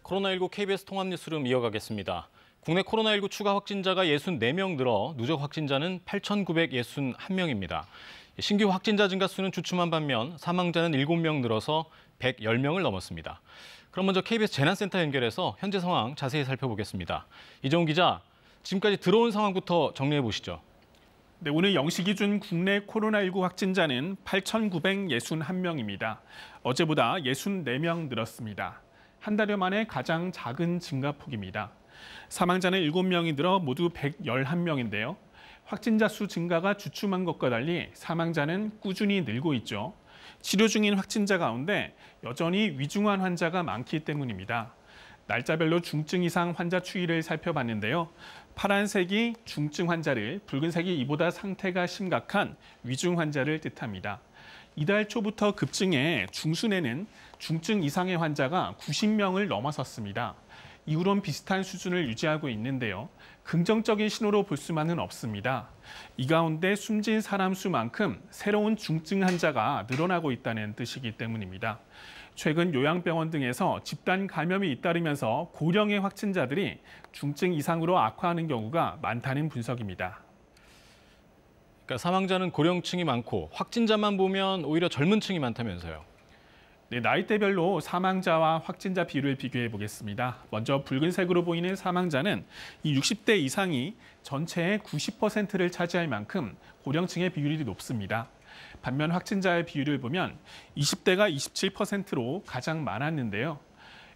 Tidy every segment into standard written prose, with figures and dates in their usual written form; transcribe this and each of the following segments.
코로나19 KBS 통합뉴스룸 이어가겠습니다. 국내 코로나19 추가 확진자가 64명 늘어 누적 확진자는 8,961명입니다. 신규 확진자 증가 수는 주춤한 반면 사망자는 7명 늘어서 110명을 넘었습니다. 그럼 먼저 KBS 재난센터 연결해서 현재 상황 자세히 살펴보겠습니다. 이정훈 기자, 지금까지 들어온 상황부터 정리해 보시죠. 네, 오늘 0시 기준 국내 코로나19 확진자는 8,961명입니다. 어제보다 64명 늘었습니다. 한 달여 만에 가장 작은 증가폭입니다. 사망자는 7명이 늘어 모두 111명인데요. 확진자 수 증가가 주춤한 것과 달리 사망자는 꾸준히 늘고 있죠. 치료 중인 확진자 가운데 여전히 위중한 환자가 많기 때문입니다. 날짜별로 중증 이상 환자 추이를 살펴봤는데요. 파란색이 중증 환자를, 붉은색이 이보다 상태가 심각한 위중 환자를 뜻합니다. 이달 초부터 급증해 중순에는 중증 이상의 환자가 90명을 넘어섰습니다. 이후론 비슷한 수준을 유지하고 있는데요. 긍정적인 신호로 볼 수만은 없습니다. 이 가운데 숨진 사람 수만큼 새로운 중증 환자가 늘어나고 있다는 뜻이기 때문입니다. 최근 요양병원 등에서 집단 감염이 잇따르면서 고령의 확진자들이 중증 이상으로 악화하는 경우가 많다는 분석입니다. 그러니까 사망자는 고령층이 많고 확진자만 보면 오히려 젊은 층이 많다면서요. 네, 나이대별로 사망자와 확진자 비율을 비교해 보겠습니다. 먼저 붉은색으로 보이는 사망자는 이 60대 이상이 전체의 90%를 차지할 만큼 고령층의 비율이 높습니다. 반면 확진자의 비율을 보면 20대가 27%로 가장 많았는데요.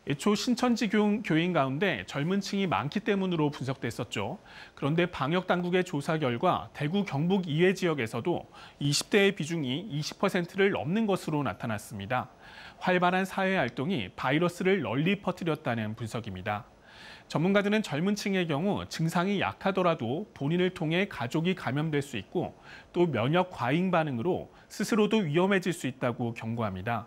애초 신천지 교인 가운데 젊은 층이 많기 때문으로 분석됐었죠. 그런데 방역당국의 조사 결과 대구 경북 이외 지역에서도 20대의 비중이 20%를 넘는 것으로 나타났습니다. 활발한 사회활동이 바이러스를 널리 퍼뜨렸다는 분석입니다. 전문가들은 젊은 층의 경우 증상이 약하더라도 본인을 통해 가족이 감염될 수 있고 또 면역 과잉 반응으로 스스로도 위험해질 수 있다고 경고합니다.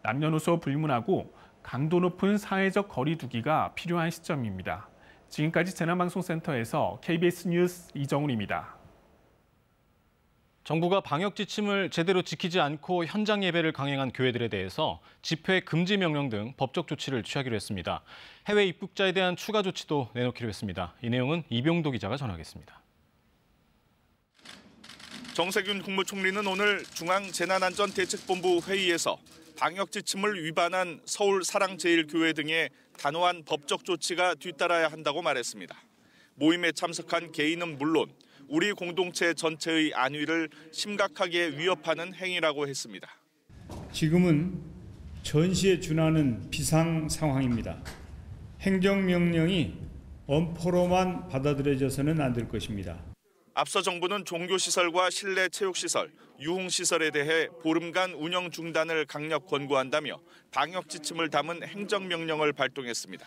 남녀노소 불문하고 강도 높은 사회적 거리 두기가 필요한 시점입니다. 지금까지 재난방송센터에서 KBS 뉴스 이정훈입니다. 정부가 방역 지침을 제대로 지키지 않고 현장 예배를 강행한 교회들에 대해서 집회 금지 명령 등 법적 조치를 취하기로 했습니다. 해외 입국자에 대한 추가 조치도 내놓기로 했습니다. 이 내용은 이병도 기자가 전하겠습니다. 정세균 국무총리는 오늘 중앙재난안전대책본부 회의에서 방역 지침을 위반한 서울 사랑제일교회 등의 단호한 법적 조치가 뒤따라야 한다고 말했습니다. 모임에 참석한 개인은 물론 우리 공동체 전체의 안위를 심각하게 위협하는 행위라고 했습니다. 지금은 전시에 준하는 비상 상황입니다. 행정명령이 엄포로만 받아들여져서는 안 될 것입니다. 앞서 정부는 종교시설과 실내 체육시설, 유흥시설에 대해 보름간 운영 중단을 강력 권고한다며 방역 지침을 담은 행정명령을 발동했습니다.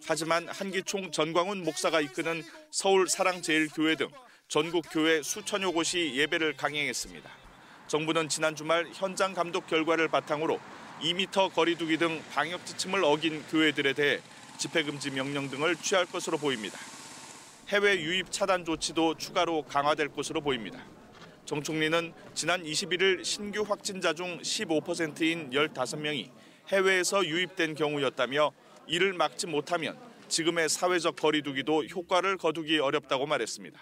하지만 한기총 전광훈 목사가 이끄는 서울 사랑제일교회 등 전국 교회 수천여 곳이 예배를 강행했습니다. 정부는 지난 주말 현장 감독 결과를 바탕으로 2m 거리 두기 등 방역 지침을 어긴 교회들에 대해 집회금지 명령 등을 취할 것으로 보입니다. 해외 유입 차단 조치도 추가로 강화될 것으로 보입니다. 정 총리는 지난 21일 신규 확진자 중 15%인 15명이 해외에서 유입된 경우였다며 이를 막지 못하면 지금의 사회적 거리 두기도 효과를 거두기 어렵다고 말했습니다.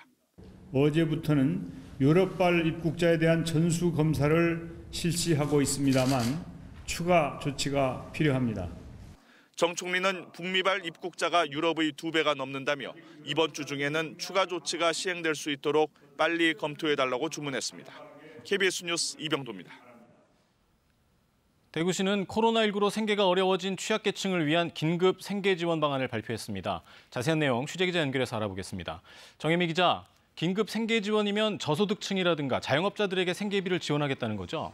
어제부터는 유럽발 입국자에 대한 전수 검사를 실시하고 있습니다만 추가 조치가 필요합니다. 정 총리는 북미발 입국자가 유럽의 2배가 넘는다며 이번 주 중에는 추가 조치가 시행될 수 있도록 빨리 검토해달라고 주문했습니다. KBS 뉴스 이병도입니다. 대구시는 코로나19로 생계가 어려워진 취약계층을 위한 긴급 생계 지원 방안을 발표했습니다. 자세한 내용 취재기자 연결해서 알아보겠습니다. 정혜미 기자, 긴급 생계 지원이면 저소득층이라든가 자영업자들에게 생계비를 지원하겠다는 거죠?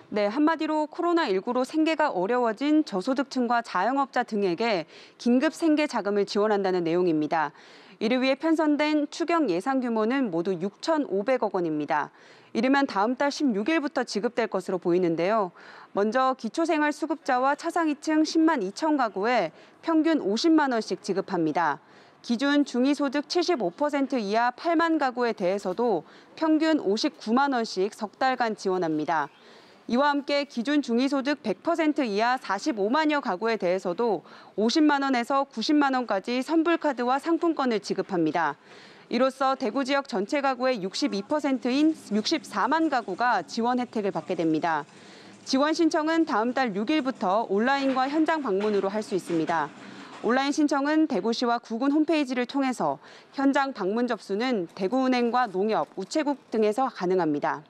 네, 한마디로 코로나19로 생계가 어려워진 저소득층과 자영업자 등에게 긴급 생계 자금을 지원한다는 내용입니다. 이를 위해 편성된 추경 예상 규모는 모두 6,500억 원입니다. 이르면 다음 달 16일부터 지급될 것으로 보이는데요. 먼저 기초생활수급자와 차상위층 10만 2천 가구에 평균 50만 원씩 지급합니다. 기준 중위소득 75% 이하 8만 가구에 대해서도 평균 59만 원씩 석 달간 지원합니다. 이와 함께 기준 중위소득 100% 이하 45만여 가구에 대해서도 50만 원에서 90만 원까지 선불카드와 상품권을 지급합니다. 이로써 대구 지역 전체 가구의 62%인 64만 가구가 지원 혜택을 받게 됩니다. 지원 신청은 다음 달 6일부터 온라인과 현장 방문으로 할 수 있습니다. 온라인 신청은 대구시와 구군 홈페이지를 통해서, 현장 방문 접수는 대구은행과 농협, 우체국 등에서 가능합니다.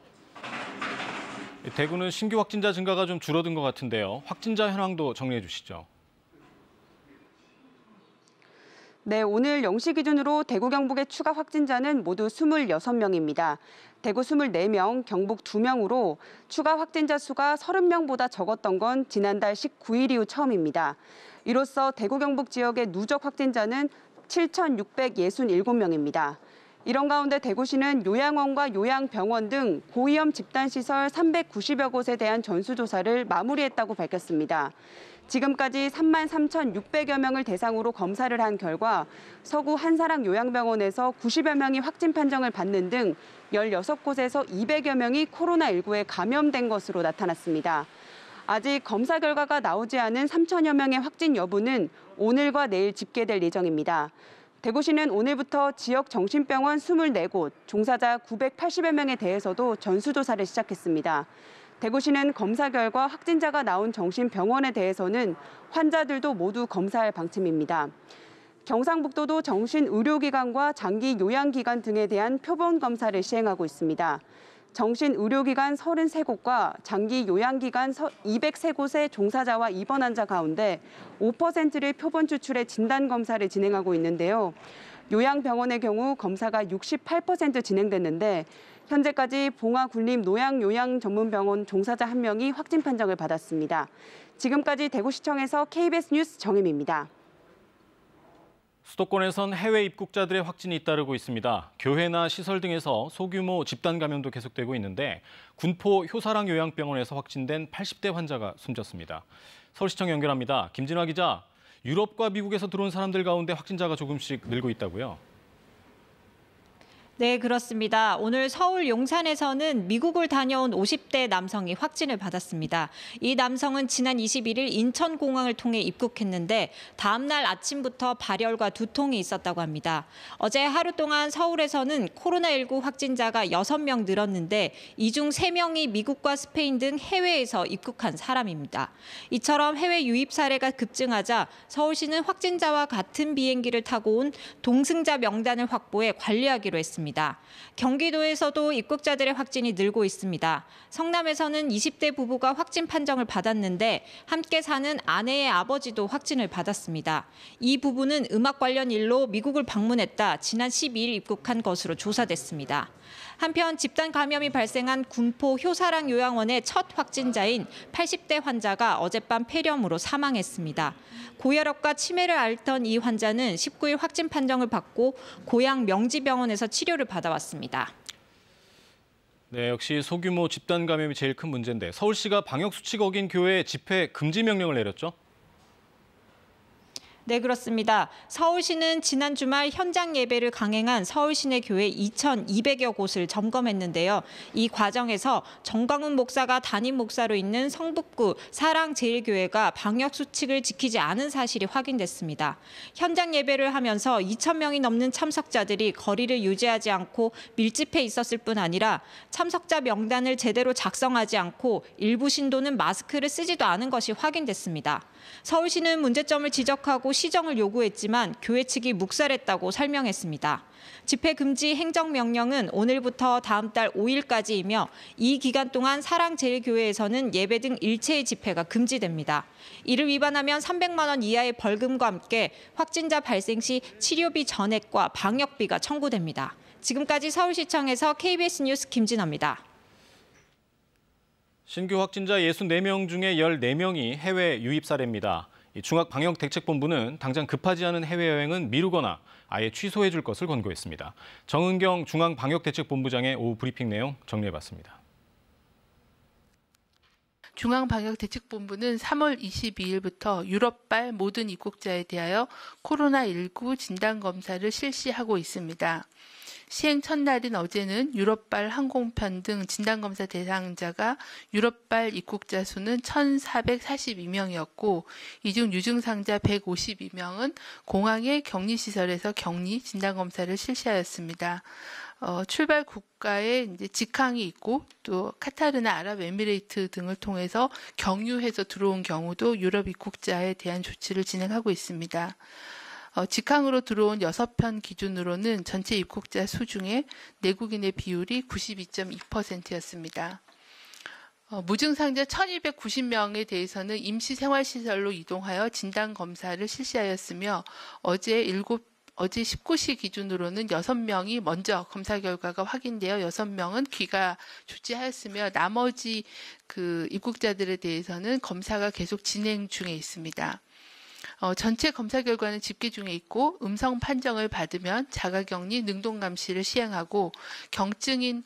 대구는 신규 확진자 증가가 좀 줄어든 것 같은데요. 확진자 현황도 정리해 주시죠. 네, 오늘 0시 기준으로 대구 경북의 추가 확진자는 모두 26명입니다. 대구 24명, 경북 2명으로 추가 확진자 수가 30명보다 적었던 건 지난달 19일 이후 처음입니다. 이로써 대구 경북 지역의 누적 확진자는 7,667명입니다. 이런 가운데 대구시는 요양원과 요양병원 등 고위험 집단시설 390여 곳에 대한 전수조사를 마무리했다고 밝혔습니다. 지금까지 33,600여 명을 대상으로 검사를 한 결과 서구 한사랑 요양병원에서 90여 명이 확진 판정을 받는 등 16곳에서 200여 명이 코로나19에 감염된 것으로 나타났습니다. 아직 검사 결과가 나오지 않은 3천여 명의 확진 여부는 오늘과 내일 집계될 예정입니다. 대구시는 오늘부터 지역 정신병원 24곳, 종사자 980여 명에 대해서도 전수조사를 시작했습니다. 대구시는 검사 결과 확진자가 나온 정신병원에 대해서는 환자들도 모두 검사할 방침입니다. 경상북도도 정신의료기관과 장기 요양기관 등에 대한 표본 검사를 시행하고 있습니다. 정신의료기관 33곳과 장기 요양기관 203곳의 종사자와 입원 환자 가운데 5%를 표본 추출해 진단검사를 진행하고 있는데요. 요양병원의 경우 검사가 68% 진행됐는데 현재까지 봉화군립노양요양전문병원 종사자 1명이 확진 판정을 받았습니다. 지금까지 대구시청에서 KBS 뉴스 정혜미입니다. 수도권에선 해외 입국자들의 확진이 잇따르고 있습니다. 교회나 시설 등에서 소규모 집단 감염도 계속되고 있는데 군포 효사랑 요양병원에서 확진된 80대 환자가 숨졌습니다. 서울시청 연결합니다. 김진화 기자, 유럽과 미국에서 들어온 사람들 가운데 확진자가 조금씩 늘고 있다고요? 네, 그렇습니다. 오늘 서울 용산에서는 미국을 다녀온 50대 남성이 확진을 받았습니다. 이 남성은 지난 21일 인천공항을 통해 입국했는데 다음 날 아침부터 발열과 두통이 있었다고 합니다. 어제 하루 동안 서울에서는 코로나19 확진자가 6명 늘었는데 이 중 3명이 미국과 스페인 등 해외에서 입국한 사람입니다. 이처럼 해외 유입 사례가 급증하자 서울시는 확진자와 같은 비행기를 타고 온 동승자 명단을 확보해 관리하기로 했습니다. 경기도에서도 입국자들의 확진이 늘고 있습니다. 성남에서는 20대 부부가 확진 판정을 받았는데 함께 사는 아내의 아버지도 확진을 받았습니다. 이 부부는 음악 관련 일로 미국을 방문했다 지난 12일 입국한 것으로 조사됐습니다. 한편 집단 감염이 발생한 군포 효사랑 요양원의 첫 확진자인 80대 환자가 어젯밤 폐렴으로 사망했습니다. 고혈압과 치매를 앓던 이 환자는 19일 확진 판정을 받고 고양 명지병원에서 치료를 받아왔습니다. 네, 역시 소규모 집단 감염이 제일 큰 문제인데 서울시가 방역 수칙 어긴 교회에 집회 금지 명령을 내렸죠? 네, 그렇습니다. 서울시는 지난 주말 현장 예배를 강행한 서울시내 교회 2,200여 곳을 점검했는데요. 이 과정에서 정광훈 목사가 담임 목사로 있는 성북구 사랑제일교회가 방역 수칙을 지키지 않은 사실이 확인됐습니다. 현장 예배를 하면서 2,000명이 넘는 참석자들이 거리를 유지하지 않고 밀집해 있었을 뿐 아니라 참석자 명단을 제대로 작성하지 않고 일부 신도는 마스크를 쓰지도 않은 것이 확인됐습니다. 서울시는 문제점을 지적하고 시정을 요구했지만 교회 측이 묵살했다고 설명했습니다. 집회 금지 행정명령은 오늘부터 다음 달 5일까지이며 이 기간 동안 사랑제일교회에서는 예배 등 일체의 집회가 금지됩니다. 이를 위반하면 300만 원 이하의 벌금과 함께 확진자 발생 시 치료비 전액과 방역비가 청구됩니다. 지금까지 서울시청에서 KBS 뉴스 김진아입니다. 신규 확진자 64명 중에 14명이 해외 유입 사례입니다. 중앙방역대책본부는 당장 급하지 않은 해외여행은 미루거나 아예 취소해 줄 것을 권고했습니다. 정은경 중앙방역대책본부장의 오후 브리핑 내용 정리해봤습니다. 중앙방역대책본부는 3월 22일부터 유럽발 모든 입국자에 대하여 코로나19 진단검사를 실시하고 있습니다. 시행 첫날인 어제는 유럽발 항공편 등 진단검사 대상자가 유럽발 입국자 수는 1,442명이었고 이 중 유증상자 152명은 공항의 격리시설에서 격리 진단검사를 실시하였습니다. 출발 국가에 이제 직항이 있고 또 카타르나 아랍에미레이트 등을 통해서 경유해서 들어온 경우도 유럽 입국자에 대한 조치를 진행하고 있습니다. 직항으로 들어온 6편 기준으로는 전체 입국자 수 중에 내국인의 비율이 92.2%였습니다. 무증상자 1,290명에 대해서는 임시생활시설로 이동하여 진단검사를 실시하였으며 어제 19시 기준으로는 6명이 먼저 검사 결과가 확인되어 6명은 귀가 조치하였으며 나머지 입국자들에 대해서는 검사가 계속 진행 중에 있습니다. 전체 검사 결과는 집계 중에 있고 음성 판정을 받으면 자가격리 능동감시를 시행하고 경증인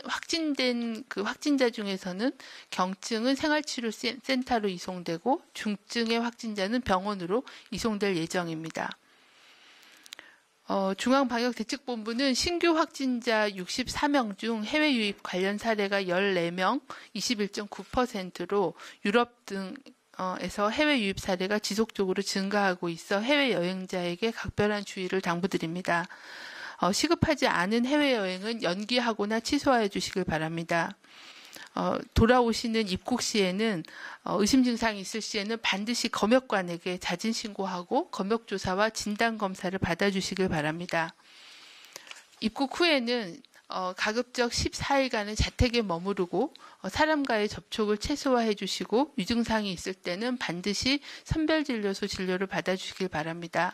확진된 확진자 중에서는 경증은 생활치료센터로 이송되고 중증의 확진자는 병원으로 이송될 예정입니다. 중앙방역대책본부는 신규 확진자 64명 중 해외 유입 관련 사례가 14명, 21.9%로 유럽 등에서 해외 유입 사례가 지속적으로 증가하고 있어 해외여행자에게 각별한 주의를 당부드립니다. 시급하지 않은 해외여행은 연기하거나 취소해 주시길 바랍니다. 돌아오시는 입국 시에는 의심 증상이 있을 시에는 반드시 검역관에게 자진 신고하고 검역 조사와 진단 검사를 받아주시길 바랍니다. 입국 후에는 가급적 14일간은 자택에 머무르고 사람과의 접촉을 최소화해 주시고 유증상이 있을 때는 반드시 선별진료소 진료를 받아주시길 바랍니다.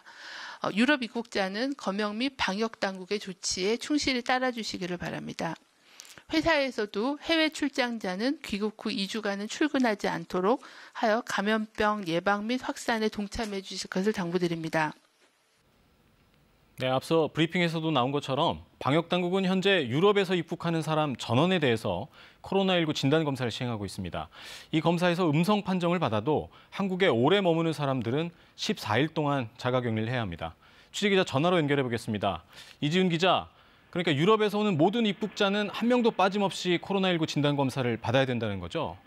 유럽 입국자는 검역 및 방역당국의 조치에 충실히 따라주시기를 바랍니다. 회사에서도 해외 출장자는 귀국 후 2주간은 출근하지 않도록 하여 감염병 예방 및 확산에 동참해 주실 것을 당부드립니다. 네, 앞서 브리핑에서도 나온 것처럼 방역당국은 현재 유럽에서 입국하는 사람 전원에 대해서 코로나19 진단검사를 시행하고 있습니다. 이 검사에서 음성 판정을 받아도 한국에 오래 머무는 사람들은 14일 동안 자가격리를 해야 합니다. 취재기자 전화로 연결해 보겠습니다. 이지훈 기자, 그러니까 유럽에서 오는 모든 입국자는 한 명도 빠짐없이 코로나19 진단검사를 받아야 된다는 거죠?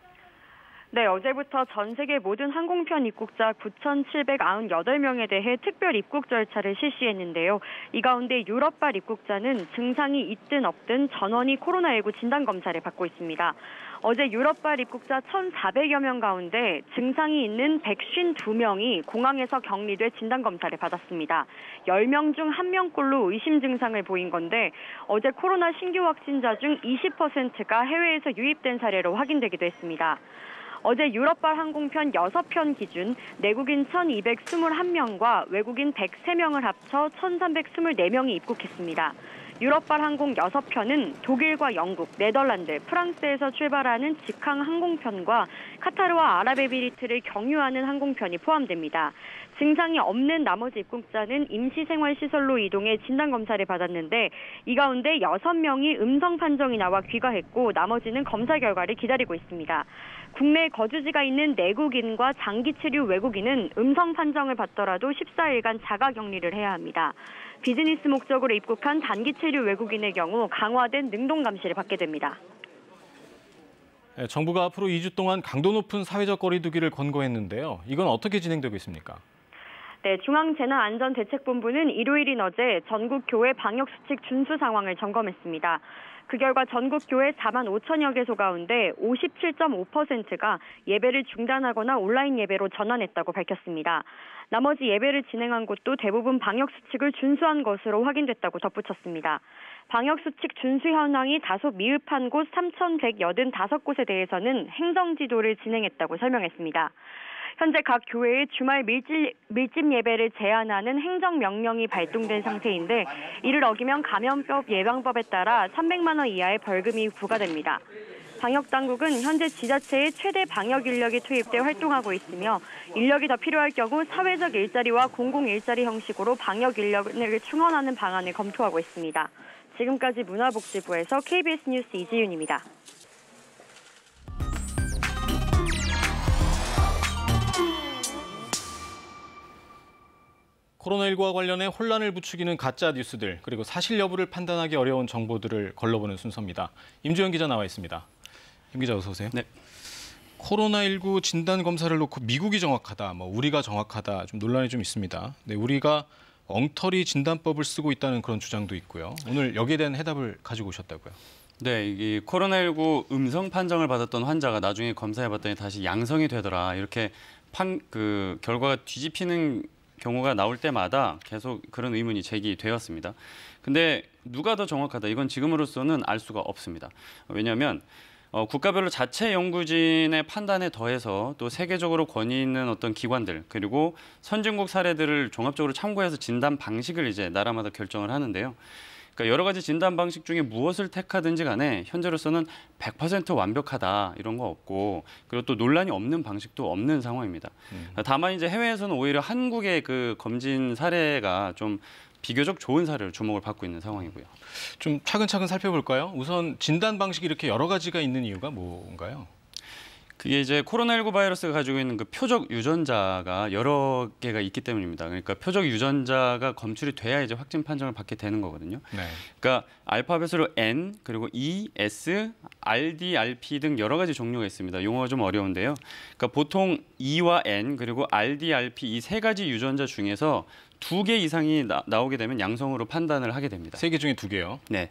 네, 어제부터 전 세계 모든 항공편 입국자 9,798명에 대해 특별 입국 절차를 실시했는데요. 이 가운데 유럽발 입국자는 증상이 있든 없든 전원이 코로나19 진단검사를 받고 있습니다. 어제 유럽발 입국자 1,400여 명 가운데 증상이 있는 152명이 공항에서 격리돼 진단검사를 받았습니다. 10명 중 1명꼴로 의심 증상을 보인 건데 어제 코로나 신규 확진자 중 20%가 해외에서 유입된 사례로 확인되기도 했습니다. 어제 유럽발 항공편 6편 기준 내국인 1,221명과 외국인 103명을 합쳐 1,324명이 입국했습니다. 유럽발 항공 6편은 독일과 영국, 네덜란드, 프랑스에서 출발하는 직항 항공편과 카타르와 아랍에미리트를 경유하는 항공편이 포함됩니다. 증상이 없는 나머지 입국자는 임시생활시설로 이동해 진단검사를 받았는데 이 가운데 6명이 음성 판정이 나와 귀가했고 나머지는 검사 결과를 기다리고 있습니다. 국내 거주지가 있는 내국인과 장기치료 외국인은 음성 판정을 받더라도 14일간 자가격리를 해야 합니다. 비즈니스 목적으로 입국한 단기체류 외국인의 경우 강화된 능동감시를 받게 됩니다. 정부가 앞으로 2주 동안 강도 높은 사회적 거리 두기를 권고했는데요. 이건 어떻게 진행되고 있습니까? 네, 중앙재난안전대책본부는 일요일인 어제 전국 교회 방역수칙 준수 상황을 점검했습니다. 그 결과 전국 교회 4만 5천여 개소 가운데 57.5%가 예배를 중단하거나 온라인 예배로 전환했다고 밝혔습니다. 나머지 예배를 진행한 곳도 대부분 방역수칙을 준수한 것으로 확인됐다고 덧붙였습니다. 방역수칙 준수 현황이 다소 미흡한 곳 3,185곳에 대해서는 행정지도를 진행했다고 설명했습니다. 현재 각 교회의 주말 밀집 예배를 제한하는 행정명령이 발동된 상태인데 이를 어기면 감염병 예방법에 따라 300만 원 이하의 벌금이 부과됩니다. 방역당국은 현재 지자체의 최대 방역 인력이 투입돼 활동하고 있으며 인력이 더 필요할 경우 사회적 일자리와 공공 일자리 형식으로 방역 인력을 충원하는 방안을 검토하고 있습니다. 지금까지 문화복지부에서 KBS 뉴스 이지윤입니다. 코로나19와 관련해 혼란을 부추기는 가짜 뉴스들, 그리고 사실 여부를 판단하기 어려운 정보들을 걸러보는 순서입니다. 임주영 기자 나와 있습니다. 임 기자 어서 오세요. 네. 코로나19 진단 검사를 놓고 미국이 정확하다, 우리가 정확하다 좀 논란이 좀 있습니다. 네, 우리가 엉터리 진단법을 쓰고 있다는 그런 주장도 있고요. 오늘 여기에 대한 해답을 가지고 오셨다고요. 네, 이 코로나19 음성 판정을 받았던 환자가 나중에 검사해봤더니 다시 양성이 되더라. 이렇게 결과가 뒤집히는 경우가 나올 때마다 계속 그런 의문이 제기되었습니다. 근데 누가 더 정확하다? 이건 지금으로서는 알 수가 없습니다. 왜냐하면 국가별로 자체 연구진의 판단에 더해서 또 세계적으로 권위 있는 어떤 기관들 그리고 선진국 사례들을 종합적으로 참고해서 진단 방식을 이제 나라마다 결정을 하는데요. 그러니까 여러 가지 진단 방식 중에 무엇을 택하든지 간에 현재로서는 100% 완벽하다 이런 거 없고 그리고 또 논란이 없는 방식도 없는 상황입니다. 다만 이제 해외에서는 오히려 한국의 그 검진 사례가 좀 비교적 좋은 사례로 주목을 받고 있는 상황이고요. 좀 차근차근 살펴볼까요? 우선 진단 방식이 이렇게 여러 가지가 있는 이유가 뭔가요? 그게 이제 코로나19 바이러스가 가지고 있는 그 표적 유전자가 여러 개가 있기 때문입니다. 그러니까 표적 유전자가 검출이 돼야 이제 확진 판정을 받게 되는 거거든요. 네. 그러니까 알파벳으로 N 그리고 E, S, RD, RP 등 여러 가지 종류가 있습니다. 용어가 좀 어려운데요. 그러니까 보통 E와 N 그리고 RD, RP 이 세 가지 유전자 중에서 2개 이상이 나오게 되면 양성으로 판단을 하게 됩니다. 3개 중에 2개요? 네.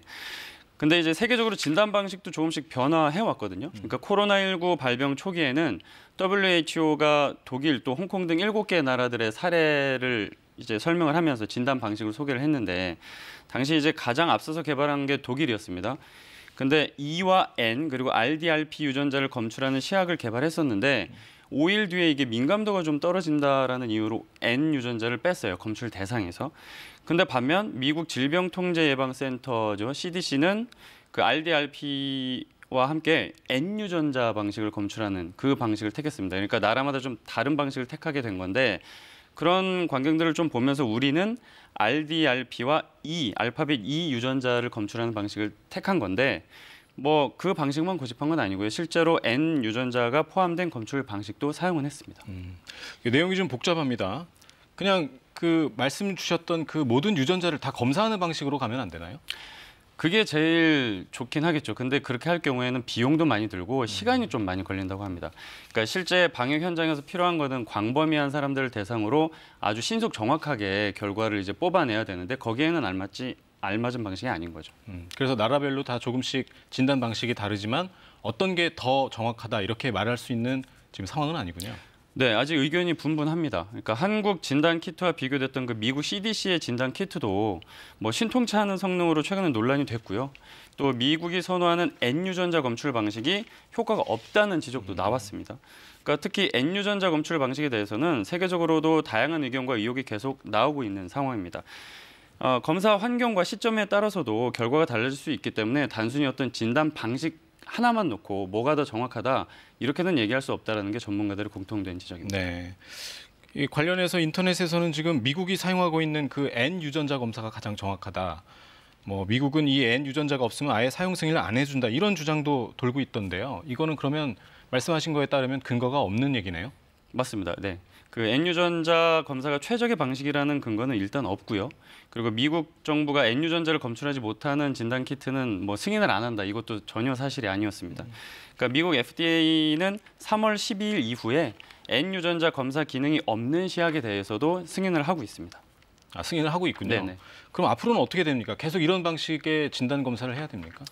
근데 이제 세계적으로 진단 방식도 조금씩 변화해 왔거든요. 그러니까 코로나19 발병 초기에는 WHO가 독일 또 홍콩 등 7개 나라들의 사례를 이제 설명을 하면서 진단 방식을 소개를 했는데 당시 이제 가장 앞서서 개발한 게 독일이었습니다. 근데 E와 N 그리고 RDRP 유전자를 검출하는 시약을 개발했었는데 5일 뒤에 이게 민감도가 좀 떨어진다라는 이유로 N 유전자를 뺐어요. 검출 대상에서. 근데 반면 미국 질병통제예방센터죠. CDC는 그 RDRP와 함께 N 유전자 방식을 검출하는 그 방식을 택했습니다. 그러니까 나라마다 좀 다른 방식을 택하게 된 건데 그런 광경들을 좀 보면서 우리는 RDRP와 E, 알파벳 E 유전자를 검출하는 방식을 택한 건데 그 방식만 고집한 건 아니고요. 실제로 N 유전자가 포함된 검출 방식도 사용은 했습니다. 내용이 좀 복잡합니다. 그냥 그 말씀 주셨던 그 모든 유전자를 다 검사하는 방식으로 가면 안 되나요? 그게 제일 좋긴 하겠죠. 근데 그렇게 할 경우에는 비용도 많이 들고 시간이 좀 많이 걸린다고 합니다. 그러니까 실제 방역 현장에서 필요한 거는 광범위한 사람들을 대상으로 아주 신속 정확하게 결과를 이제 뽑아내야 되는데 거기에는 알맞은 방식이 아닌 거죠. 그래서 나라별로 다 조금씩 진단 방식이 다르지만 어떤 게 더 정확하다 이렇게 말할 수 있는 지금 상황은 아니군요. 네, 아직 의견이 분분합니다. 그러니까 한국 진단 키트와 비교됐던 그 미국 CDC의 진단 키트도 신통치 않은 성능으로 최근에 논란이 됐고요. 또 미국이 선호하는 N 유전자 검출 방식이 효과가 없다는 지적도 나왔습니다. 그러니까 특히 N 유전자 검출 방식에 대해서는 세계적으로도 다양한 의견과 의혹이 계속 나오고 있는 상황입니다. 검사 환경과 시점에 따라서도 결과가 달라질 수 있기 때문에 단순히 어떤 진단 방식 하나만 놓고 뭐가 더 정확하다 이렇게는 얘기할 수 없다는 게 전문가들의 공통된 지적입니다. 네. 이 관련해서 인터넷에서는 지금 미국이 사용하고 있는 그 N 유전자 검사가 가장 정확하다. 미국은 이 N 유전자가 없으면 아예 사용 승인을 안 해준다. 이런 주장도 돌고 있던데요. 이거는 그러면 말씀하신 거에 따르면 근거가 없는 얘기네요? 맞습니다. 네. 그 N 유전자 검사가 최적의 방식이라는 근거는 일단 없고요. 그리고 미국 정부가 N 유전자를 검출하지 못하는 진단 키트는 승인을 안 한다. 이것도 전혀 사실이 아니었습니다. 그러니까 미국 FDA는 3월 12일 이후에 N 유전자 검사 기능이 없는 시약에 대해서도 승인을 하고 있습니다. 아, 승인을 하고 있군요. 네네. 그럼 앞으로는 어떻게 됩니까? 계속 이런 방식의 진단 검사를 해야 됩니까?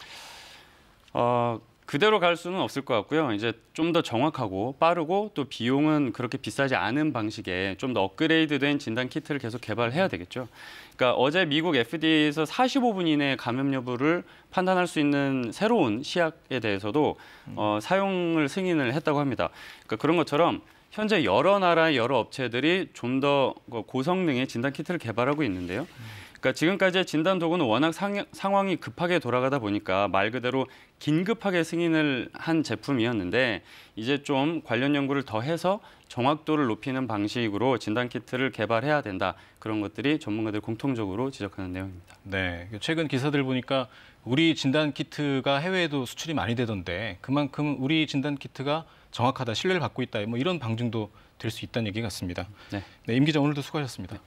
그대로 갈 수는 없을 것 같고요. 이제 좀 더 정확하고 빠르고 또 비용은 그렇게 비싸지 않은 방식의 좀 더 업그레이드된 진단 키트를 계속 개발해야 되겠죠. 그러니까 어제 미국 FDA에서 45분 이내 감염 여부를 판단할 수 있는 새로운 시약에 대해서도 사용을 승인을 했다고 합니다. 그러니까 그런 것처럼 현재 여러 나라의 여러 업체들이 좀 더 고성능의 진단 키트를 개발하고 있는데요. 그러니까 지금까지의 진단 도구는 워낙 상황이 급하게 돌아가다 보니까 말 그대로 긴급하게 승인을 한 제품이었는데 이제 좀 관련 연구를 더 해서 정확도를 높이는 방식으로 진단 키트를 개발해야 된다. 그런 것들이 전문가들 공통적으로 지적하는 내용입니다. 네, 최근 기사들 보니까 우리 진단 키트가 해외에도 수출이 많이 되던데 그만큼 우리 진단 키트가 정확하다, 신뢰를 받고 있다. 이런 방증도 될 수 있다는 얘기 같습니다. 네. 네, 임 기자 오늘도 수고하셨습니다. 네.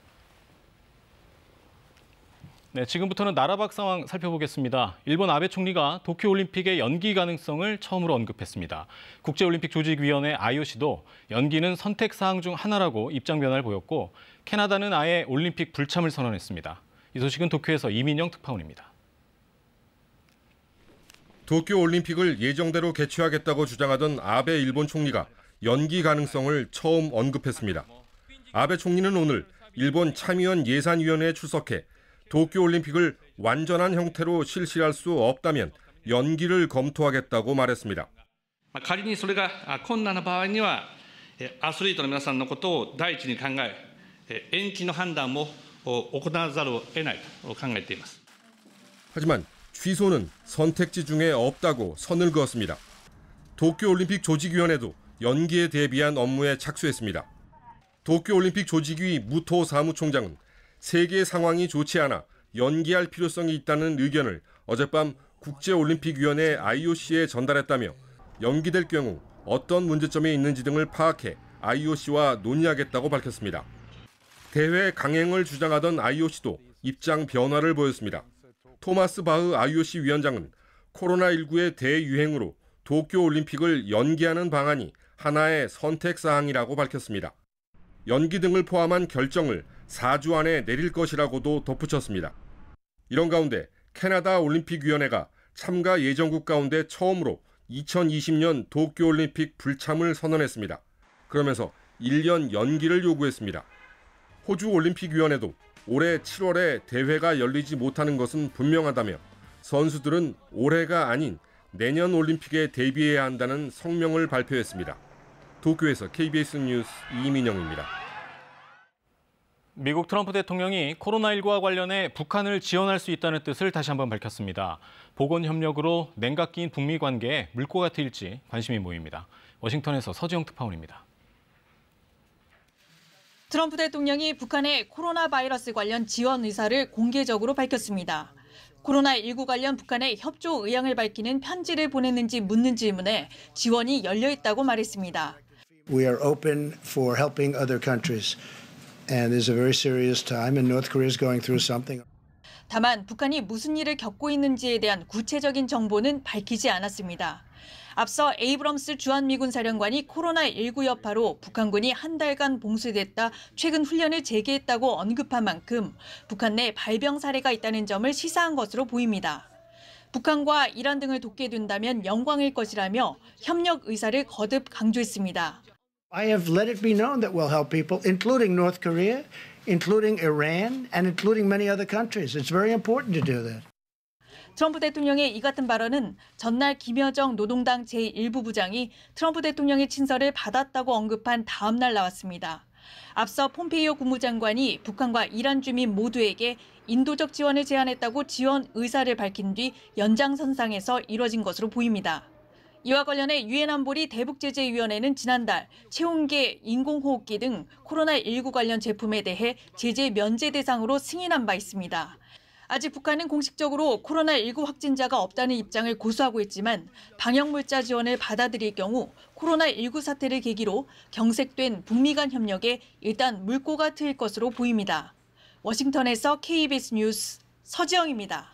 네, 지금부터는 나라 밖 상황 살펴보겠습니다. 일본 아베 총리가 도쿄올림픽의 연기 가능성을 처음으로 언급했습니다. 국제올림픽조직위원회 IOC도 연기는 선택 사항 중 하나라고 입장 변화를 보였고 캐나다는 아예 올림픽 불참을 선언했습니다. 이 소식은 도쿄에서 이민영 특파원입니다. 도쿄올림픽을 예정대로 개최하겠다고 주장하던 아베 일본 총리가 연기 가능성을 처음 언급했습니다. 아베 총리는 오늘 일본 참의원 예산위원회에 출석해 도쿄올림픽을 완전한 형태로 실시할 수 없다면 연기를 검토하겠다고 말했습니다. 仮にそれが困難な場合にはアスリートの皆さんのことを第一に考え延期の判断も行わざるを得ないと考えています. 하지만 취소는 선택지 중에 없다고 선을 그었습니다. 도쿄올림픽 조직위원회도 연기에 대비한 업무에 착수했습니다. 도쿄올림픽 조직위 무토 사무총장은 세계 상황이 좋지 않아 연기할 필요성이 있다는 의견을 어젯밤 국제올림픽위원회 IOC에 전달했다며 연기될 경우 어떤 문제점이 있는지 등을 파악해 IOC와 논의하겠다고 밝혔습니다. 대회 강행을 주장하던 IOC도 입장 변화를 보였습니다. 토마스 바흐 IOC 위원장은 코로나19의 대유행으로 도쿄올림픽을 연기하는 방안이 하나의 선택사항이라고 밝혔습니다. 연기 등을 포함한 결정을 4주 안에 내릴 것이라고도 덧붙였습니다. 이런 가운데 캐나다 올림픽위원회가 참가 예정국 가운데 처음으로 2020년 도쿄올림픽 불참을 선언했습니다. 그러면서 1년 연기를 요구했습니다. 호주 올림픽위원회도 올해 7월에 대회가 열리지 못하는 것은 분명하다며 선수들은 올해가 아닌 내년 올림픽에 대비해야 한다는 성명을 발표했습니다. 도쿄에서 KBS 뉴스 이민영입니다. 미국 트럼프 대통령이 코로나19와 관련해 북한을 지원할 수 있다는 뜻을 다시 한번 밝혔습니다. 보건협력으로 냉각 끼인 북미 관계에 물꼬가 트일지 관심이 모입니다. 워싱턴에서 서지영 특파원입니다. 트럼프 대통령이 북한의 코로나 바이러스 관련 지원 의사를 공개적으로 밝혔습니다. 코로나19 관련 북한의 협조 의향을 밝히는 편지를 보냈는지 묻는 질문에 지원이 열려 있다고 말했습니다. We are open for helping other countries. And there's a very serious time and North Korea is going through something. 다만 북한이 무슨 일을 겪고 있는지에 대한 구체적인 정보는 밝히지 않았습니다. 앞서 에이브럼스 주한미군 사령관이 코로나19 여파로 북한군이 한 달간 봉쇄됐다 최근 훈련을 재개했다고 언급한 만큼 북한 내 발병 사례가 있다는 점을 시사한 것으로 보입니다. 북한과 이란 등을 돕게 된다면 영광일 것이라며 협력 의사를 거듭 강조했습니다. I have let it be known that we'll help people, including North Korea, including Iran, and including many other countries. It's very important to do that. 트럼프 대통령의 이 같은 발언은 전날 김여정 노동당 제1부 부장이 트럼프 대통령의 친서를 받았다고 언급한 다음 날 나왔습니다. 앞서 폼페이오 국무장관이 북한과 이란 주민 모두에게 인도적 지원을 제안했다고 지원 의사를 밝힌 뒤 연장선상에서 이뤄진 것으로 보입니다. 이와 관련해 유엔 안보리 대북제재위원회는 지난달 체온계, 인공호흡기 등 코로나19 관련 제품에 대해 제재 면제 대상으로 승인한 바 있습니다. 아직 북한은 공식적으로 코로나19 확진자가 없다는 입장을 고수하고 있지만 방역물자 지원을 받아들일 경우 코로나19 사태를 계기로 경색된 북미 간 협력에 일단 물꼬가 트일 것으로 보입니다. 워싱턴에서 KBS 뉴스 서지영입니다.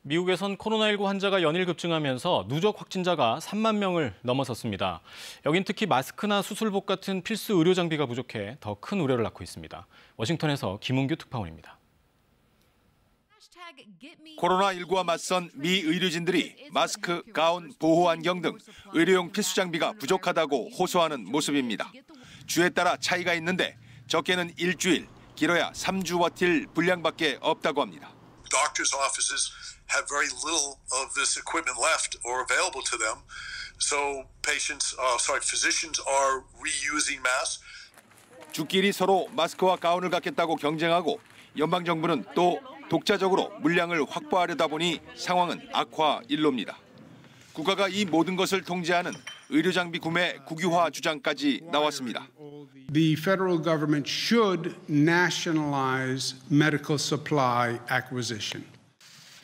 미국에선 코로나19 환자가 연일 급증하면서 누적 확진자가 3만 명을 넘어섰습니다. 여긴 특히 마스크나 수술복 같은 필수 의료 장비가 부족해 더 큰 우려를 낳고 있습니다. 워싱턴에서 김은규 특파원입니다. 코로나19와 맞선 미 의료진들이 마스크, 가운, 보호 안경 등 의료용 필수 장비가 부족하다고 호소하는 모습입니다. 주에 따라 차이가 있는데 적게는 일주일, 길어야 3주 버틸 분량밖에 없다고 합니다. Doctors' offices have very little of this equipment left or available to them, so physicians are reusing masks. 주끼리 서로 마스크와 가운을 갖겠다고 경쟁하고 연방 정부는 또 독자적으로 물량을 확보하려다 보니 상황은 악화 일로입니다. 국가가 이 모든 것을 통제하는 의료 장비 구매 국유화 주장까지 나왔습니다. The federal government should nationalize medical supply acquisition.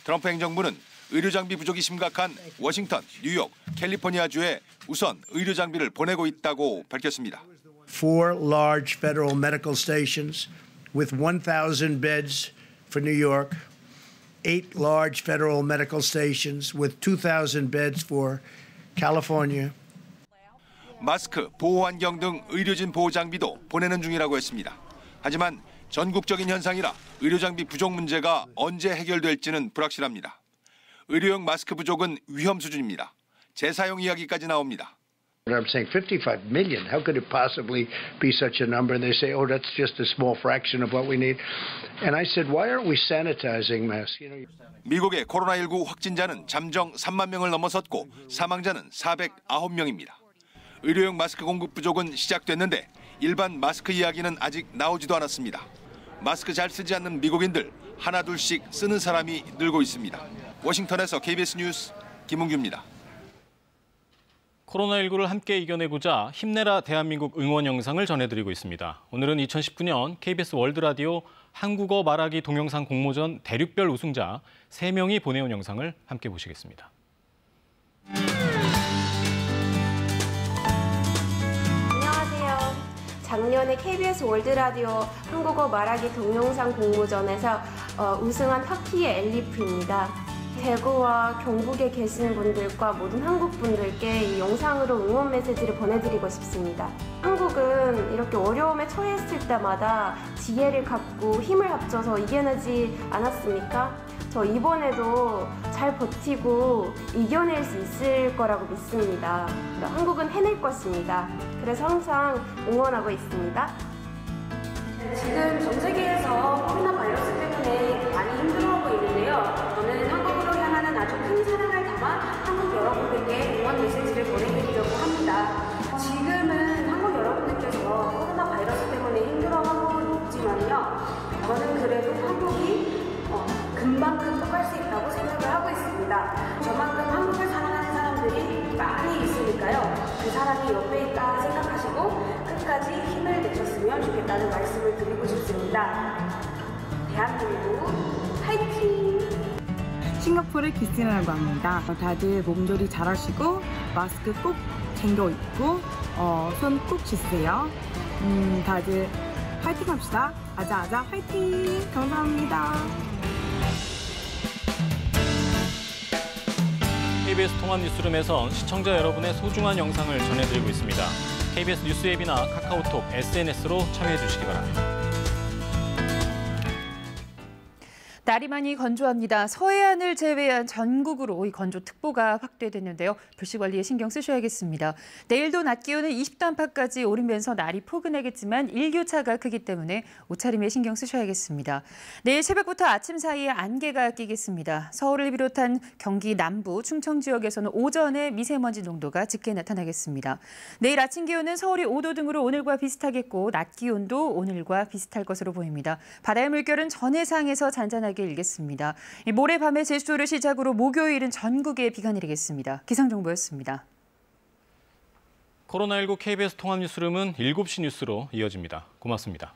트럼프 행정부는 의료 장비 부족이 심각한 워싱턴, 뉴욕, 캘리포니아주에 우선 의료 장비를 보내고 있다고 밝혔습니다. 4 large federal medical stations with 1,000 beds for New York, 8 large federal medical stations with 2,000 beds for California. 마스크, 보호환경 등 의료진 보호 장비도 보내는 중이라고 했습니다. 하지만 전국적인 현상이라 의료장비 부족 문제가 언제 해결될지는 불확실합니다. 의료용 마스크 부족은 위험 수준입니다. 재사용 이야기까지 나옵니다. I'm saying 55 million. How could it possibly be such a number? And they say, oh, that's just a small fraction of what we need. And I said, why aren't we sanitizing masks? 미국의 코로나19 확진자는 잠정 3만 명을 넘어섰고 사망자는 409명입니다. 의료용 마스크 공급 부족은 시작됐는데 일반 마스크 이야기는 아직 나오지도 않았습니다. 마스크 잘 쓰지 않는 미국인들 하나둘씩 쓰는 사람이 늘고 있습니다. 워싱턴에서 KBS 뉴스 김은규입니다. 코로나19를 함께 이겨내고자 힘내라 대한민국 응원 영상을 전해드리고 있습니다. 오늘은 2019년 KBS 월드라디오 한국어 말하기 동영상 공모전 대륙별 우승자 3명이 보내온 영상을 함께 보시겠습니다. 안녕하세요. 작년에 KBS 월드라디오 한국어 말하기 동영상 공모전에서 우승한 터키의 엘리프입니다. 대구와 경북에 계신 분들과 모든 한국 분들께 이 영상으로 응원 메시지를 보내드리고 싶습니다. 한국은 이렇게 어려움에 처했을 때마다 지혜를 갖고 힘을 합쳐서 이겨내지 않았습니까? 저 이번에도 잘 버티고 이겨낼 수 있을 거라고 믿습니다. 한국은 해낼 것입니다. 그래서 항상 응원하고 있습니다. 지금 전 세계에서 코로나 바이러스 때문에 많이 힘들어하고 있는데요. 저는 한국으로 향하는 아주 큰 사랑을 담아 한국 여러분들께 응원 메시지를 보내드리려고 합니다. 지금은 한국 여러분들께서 코로나 바이러스 때문에 힘들어하고 있지만요. 저는 그래도 한국이 금방 극복할 수 있다고 생각을 하고 있습니다. 저만큼 한국을 사랑하는 사람들이 많이 있으니까요. 그 사람이 옆에 있다 생각하시고 끝까지 힘을 내셨으면 좋겠다는 말씀을 드리고 싶습니다. 대한민국 화이팅! 싱가포르 기스라고 합니다. 다들 몸조리 잘 하시고 마스크 꼭 챙겨 입고 손 꼭 씻으세요. 다들 화이팅 합시다. 아자아자 화이팅! 감사합니다. KBS 통합 뉴스룸에선 시청자 여러분의 소중한 영상을 전해드리고 있습니다. KBS 뉴스 앱이나 카카오톡, SNS로 참여해 주시기 바랍니다. 날이 많이 건조합니다. 서해안을 제외한 전국으로 이 건조특보가 확대됐는데요. 불씨 관리에 신경 쓰셔야겠습니다. 내일도 낮 기온은 20도 안팎까지 오르면서 날이 포근하겠지만 일교차가 크기 때문에 옷차림에 신경 쓰셔야겠습니다. 내일 새벽부터 아침 사이에 안개가 끼겠습니다. 서울을 비롯한 경기 남부, 충청 지역에서는 오전에 미세먼지 농도가 짙게 나타나겠습니다. 내일 아침 기온은 서울이 5도 등으로 오늘과 비슷하겠고 낮 기온도 오늘과 비슷할 것으로 보입니다. 바다의 물결은 전해상에서 잔잔하게 일겠습니다. 모레 밤에 제주도를 시작으로 목요일은 전국에 비가 내리겠습니다. 기상정보였습니다. 코로나19 KBS 통합뉴스룸은 7시 뉴스로 이어집니다. 고맙습니다.